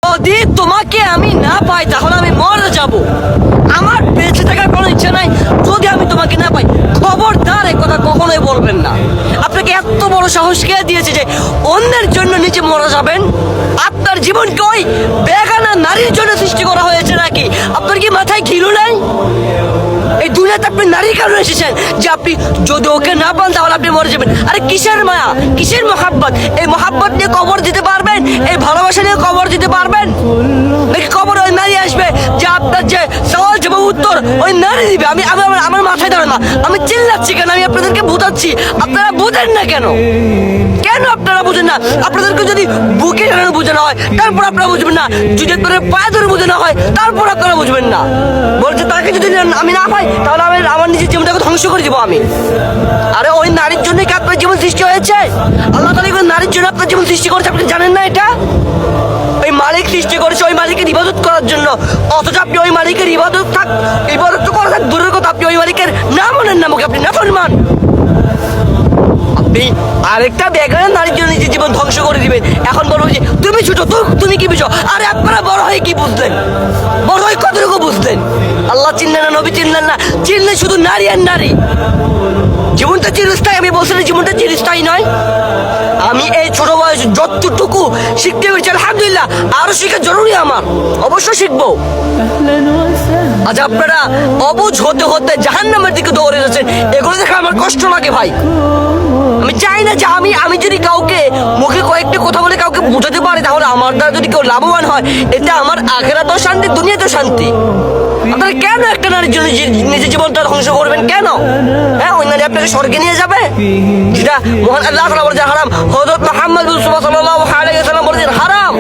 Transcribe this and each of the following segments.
যদি তোমাকে আমি না পাই তাহলে আমি মরে যাব। আমার বেঁচে থাকার কোনো ইচ্ছা নাই যদি আমি তোমাকে না পাই। খবরদার এ কথা কখনোই বলবেন না। আপনাকে এত বড় সাহস কে দিয়েছে যে অন্যের জন্য নিজে মরে যাবেন? আপনার জীবনকে ওই বেগানা নারীর জন্য সৃষ্টি করা হয়েছে নাকি? আপনার কি মাথায় ঘিলু নাই? এই দুনিয়াতে আপনি নারী কেন এসেছেন যে আপনি যদি ওকে না পান তাহলে আপনি মরে যাবেন? আরে কিসের মায়া, কিসের মহাব্বত? এই মহাব্বত নিয়ে কবর দিতে পারবেন? এই ভালোবাসা নিয়ে কবর দিতে পারবেন? নাকি কবরে ওই নারী আসবে যে আপনার যে সওয়াল জবাব উত্তর ওই নারী দিবে? আমি আমার মাথায় ধরে না। আমি চিল্লাচ্ছি কেন? আমি আপনাদেরকে বুঝাচ্ছি, আপনারা বুঝেন না কেন? কেন আপনারা বুঝেন না? আপনাদেরকে যদি বুকে ধরে বোঝানো হয় তারপর আপনারা বুঝবেন না, যদি আপনাদের পায়ে ধরে বোঝানো হয় তারপর আপনারা বুঝবেন না। বলছে তাকে যদি আমি না পাই তাহলে আমি আমার নিজের জীবনটাকে ধ্বংস করে দিব আমি। আরে ওই নারীর জন্য কি আপনার জীবন সৃষ্টি হয়েছে? আল্লাহ তাআলা ওই নারীর জন্য আপনার জীবন সৃষ্টি করেছে, আপনি জানেন না এটা? ওই মালিক সৃষ্টি করেছে ওই মালিকের ইবাদত করার জন্য, অথচ আপনি ওই মালিকের ইবাদত তো করা থাক দূরের কথা, আপনি ওই মালিকের নাম নেন না মুখে, আপনি নাফরমান। আপনি আরেকটা বেগানা নারীর জন্য নিজের জীবন ধ্বংস করে দিবেন। এখন বলবো যে তুমি ছোট, তুমি কি বুঝো? আরে আপনারা বড় হয়ে কি বুঝলেন? বড় হয়ে কতটুকু বুঝলেন? আল্লাহ চিনলেন না, নবী চিনলেন না, চিনলেন শুধু নারী আর নারী। জীবনটা চিরস্থায়ী, আমি বলছি না জীবনটা চিরস্থায়ী নয়। আমি এই ছোট বয়সে যতটুকু শিখতে পেরেছি আলহামদুলিল্লাহ, আরো শেখা জরুরি আমার, অবশ্যই শিখবো। আজ আপনারা অবুঝ হতে হতে জাহান্নামের দিকে দৌড়ে যাচ্ছেন, এগুলো দেখে আমার কষ্ট লাগে ভাই। আমি চাই না যে আমি যদি কাউকে মুখে কয়েকটি কথা বলে কাউকে বোঝাতে পারি তাহলে আমার দ্বারা যদি কেউ লাভবান হয়, এটা আমার আখিরাতেও শান্তি, দুনিয়াতেও শান্তি। আপনারা কেন একটা নারীর জন্য নিজের জীবনটা ধ্বংস করবেন কেন? হ্যাঁ, ওই নারী আপনাকে স্বর্গে নিয়ে যাবে, যেটা মহান আল্লাহ তাআলা বলেছেন হারাম। হযরত মুহাম্মদ সাল্লাল্লাহু আলাইহি ওয়াসাল্লাম বলেছেন হারাম,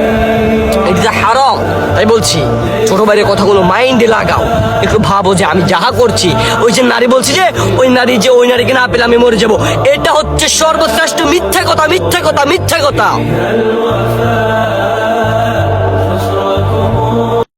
এটা হারাম। তাই বলছি ছোট ভাইয়ের কথাগুলো মাইন্ডে লাগাও, একটু ভাবো যে আমি যাহা করছি, ওই যে নারী বলছি যে ওই নারীকে না পেলে আমি মরে যাবো, এটা হচ্ছে সর্বশ্রেষ্ঠ মিথ্যা কথা, মিথ্যা কথা, মিথ্যা কথা।